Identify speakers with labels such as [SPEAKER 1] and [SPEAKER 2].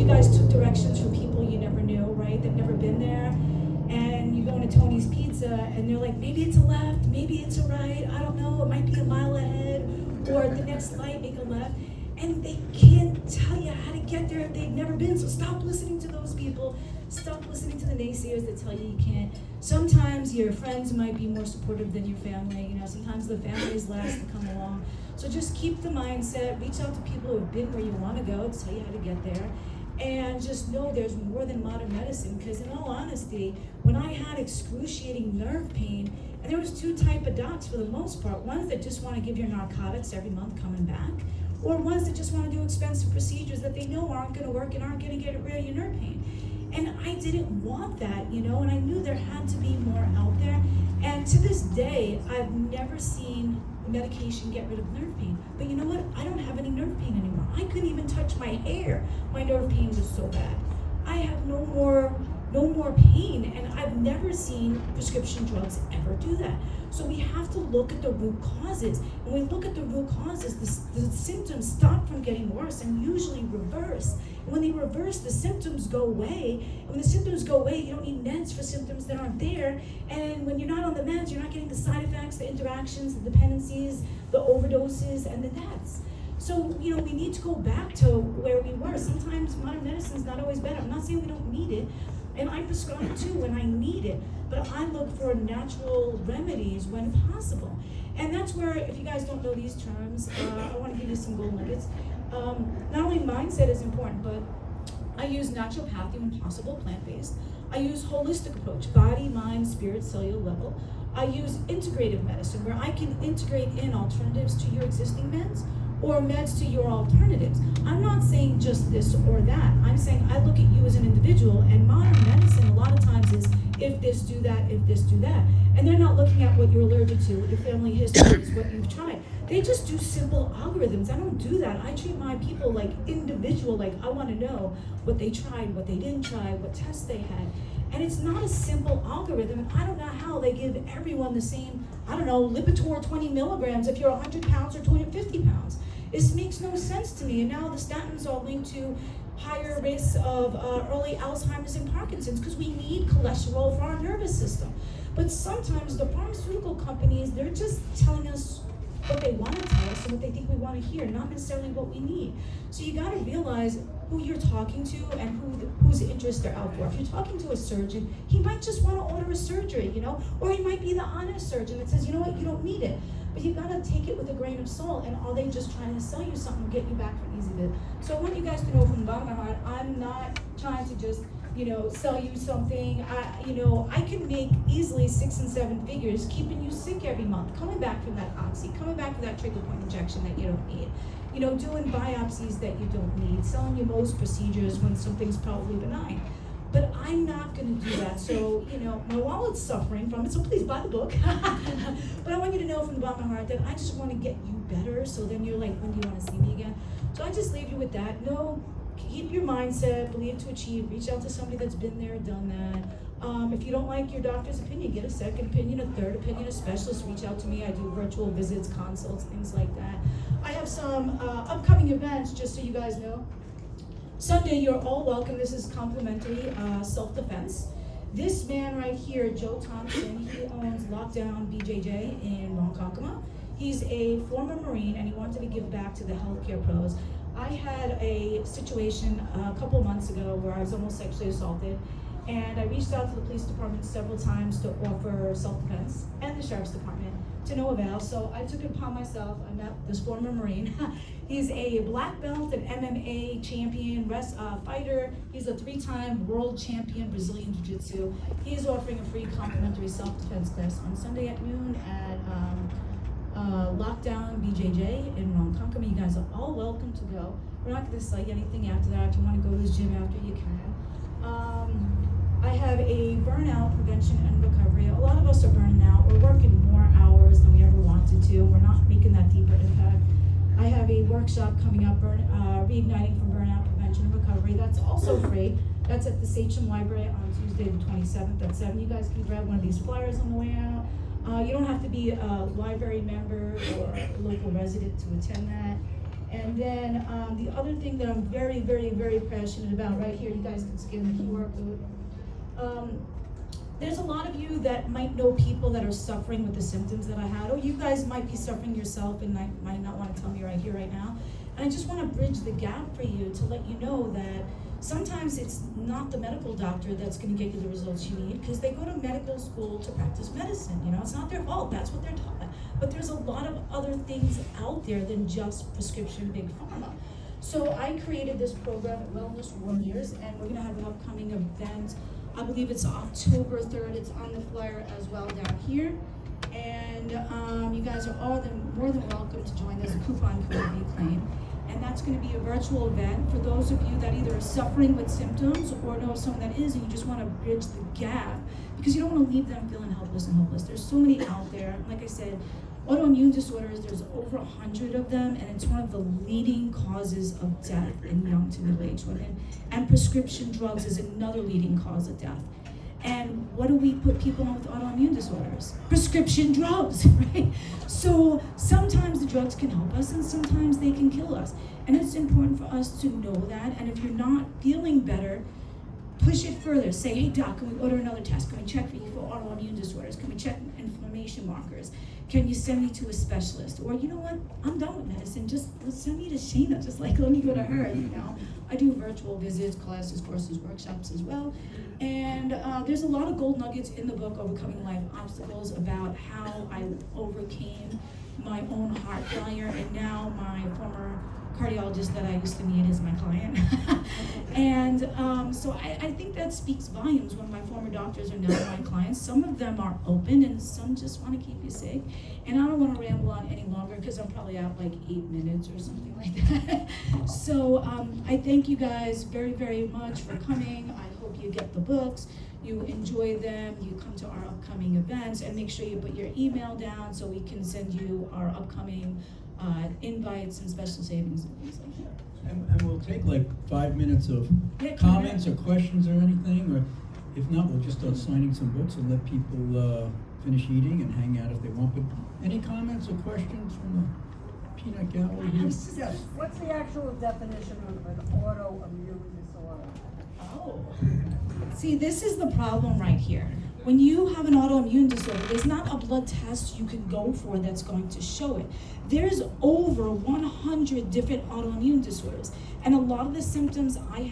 [SPEAKER 1] you guys took directions from people you never knew, right? That never been there. And you go into Tony's Pizza and they're like, maybe it's a left, maybe it's a right, I don't know, it might be a mile ahead, or the next light, make a left. And they can't tell you how to get there if they've never been. So stop listening to those people. Stop listening to the naysayers that tell you you can't. Sometimes your friends might be more supportive than your family. You know, sometimes the family is last to come along. So just keep the mindset, reach out to people who have been where you want to go to tell you how to get there. And just know there's more than modern medicine, because in all honesty, when I had excruciating nerve pain, and there was two types of docs for the most part, ones that just want to give you narcotics every month coming back, or ones that just want to do expensive procedures that they know aren't going to work and aren't going to get rid of your nerve pain. And I didn't want that, you know, and I knew there had to be more out there. And to this day, I've never seen medication get rid of nerve pain. But you know what? I don't have any nerve pain anymore. I couldn't even touch my hair. My nerve pain was so bad. I have no more pain, and I've never seen prescription drugs ever do that. So we have to look at the root causes. When we look at the root causes, the symptoms stop from getting worse and usually reverse. And when they reverse, the symptoms go away. And when the symptoms go away, you don't need meds for symptoms that aren't there. And when you're not on the meds, you're not getting the side effects, the interactions, the dependencies, the overdoses, and the deaths. So, you know, we need to go back to where we were. Sometimes modern medicine is not always better. I'm not saying we don't need it. And I prescribe too when I need it, but I look for natural remedies when possible. And that's where, if you guys don't know these terms, I want to give you some gold nuggets. Not only mindset is important, but I use naturopathy when possible, plant-based. I use holistic approach, body, mind, spirit, cellular level. I use integrative medicine, where I can integrate in alternatives to your existing meds, or meds to your alternatives. I'm not saying just this or that. I'm saying I look at you as an individual, and modern medicine a lot of times is if this, do that, if this, do that. And they're not looking at what you're allergic to, what your family history is, what you've tried. They just do simple algorithms. I don't do that. I treat my people like individual, like I want to know what they tried, what they didn't try, what tests they had. And it's not a simple algorithm. I don't know how they give everyone the same, I don't know, Lipitor 20 milligrams if you're 100 pounds or 250 pounds. This makes no sense to me. And now the statins are linked to higher risks of early Alzheimer's and Parkinson's, because we need cholesterol for our nervous system. But sometimes the pharmaceutical companies, they're just telling us what they want to tell us and what they think we want to hear, not necessarily what we need. So you got to realize who you're talking to and whose interests they're out for. If you're talking to a surgeon, he might just want to order a surgery, you know, or he might be the honest surgeon that says, you know what, you don't need it. But you gotta take it with a grain of salt, and are they just trying to sell you something, get you back for an easy bit? So I want you guys to know from the bottom of my heart, I'm not trying to just, you know, sell you something. I can make easily 6 and 7 figures keeping you sick every month, coming back from that oxy, coming back from that trigger point injection that you don't need, you know, doing biopsies that you don't need, selling you most procedures when something's probably benign. But I'm not going to do that. So, you know, my wallet's suffering from it, so please buy the book. But I want you to know from the bottom of my heart that I just want to get you better, so then you're like, when do you want to see me again? So I just leave you with that. No, keep your mindset, believe to achieve, reach out to somebody that's been there, done that. If you don't like your doctor's opinion, get a second opinion, a third opinion, a specialist, reach out to me. I do virtual visits, consults, things like that. I have some upcoming events, just so you guys know. Sunday, you're all welcome. This is complimentary self-defense. This man right here, Joe Thompson, he owns Lockdown BJJ in Ronkonkoma. He's a former Marine, and he wanted to give back to the healthcare pros. I had a situation a couple months ago where I was almost sexually assaulted, and I reached out to the police department several times to offer self-defense, and the sheriff's department, to no avail. So I took it upon myself. I met this former Marine. He's a black belt, an MMA champion, fighter. He's a 3-time world champion Brazilian Jiu-Jitsu. He is offering a free complimentary self-defense class on Sunday at noon at Lockdown BJJ in Ronkonkoma. You guys are all welcome to go. We're not going to sell you anything after that. If you want to go to his gym after, you can. I have a burnout prevention and recovery. A lot of us are burning out. We're working more hours than we ever wanted to. We're not making that deeper impact. I have a workshop coming up, Reigniting from Burnout Prevention and Recovery. That's also free. That's at the Sachem Library on Tuesday the 27th at 7. You guys can grab one of these flyers on the way out. You don't have to be a library member or a local resident to attend that. And then the other thing that I'm very, very, very passionate about right here, you guys can scan the QR code. There's a lot of you that might know people that are suffering with the symptoms that I had, or you guys might be suffering yourself and might not want to tell me right here, right now. And I just want to bridge the gap for you to let you know that sometimes it's not the medical doctor that's going to get you the results you need, because they go to medical school to practice medicine. You know, it's not their fault. That's what they're taught. But there's a lot of other things out there than just prescription big pharma. So I created this program at Wellness Warriors, and we're going to have an upcoming event. I believe it's October 3rd. It's on the flyer as well down here. And you guys are all more than welcome to join. There's a coupon code reclaim. And that's going to be a virtual event for those of you that either are suffering with symptoms or know someone that is, and you just want to bridge the gap, because you don't want to leave them feeling helpless and hopeless. There's so many out there. Like I said, autoimmune disorders, there's over 100 of them, and it's one of the leading causes of death in young to middle-aged women. And prescription drugs is another leading cause of death. And what do we put people on with autoimmune disorders? Prescription drugs, right? So sometimes the drugs can help us and sometimes they can kill us. And it's important for us to know that. And if you're not feeling better, push it further. Say, hey doc, can we order another test? Can we check for you for autoimmune disorders? Can we check inflammation markers? Can you send me to a specialist? Or you know what, I'm done with medicine. Just send me to Shayna. Just like, let me go to her, you know. I do virtual visits, classes, courses, workshops as well. And there's a lot of gold nuggets in the book, Overcoming Life Obstacles, about how I overcame my own heart failure, and now my former cardiologist that I used to meet is my client. And so I think that speaks volumes when my former doctors are now my clients. Some of them are open and some just want to keep you safe. And I don't want to ramble on any longer because I'm probably out like 8 minutes or something like that. So I thank you guys very, very much for coming. I hope you get the books, you enjoy them, you come to our upcoming events, and make sure you put your email down so we can send you our upcoming invites and special savings and things like that.
[SPEAKER 2] And we'll take like 5 minutes of comments or questions or anything, or if not, we'll just start signing some books and let people finish eating and hang out if they want. But any comments or questions from the peanut gallery here?
[SPEAKER 3] Yes. What's the actual definition of an autoimmune disorder?
[SPEAKER 1] Oh, see, this is the problem right here. When you have an autoimmune disorder, there's not a blood test you can go for that's going to show it. There's over 100 different autoimmune disorders. And a lot of the symptoms I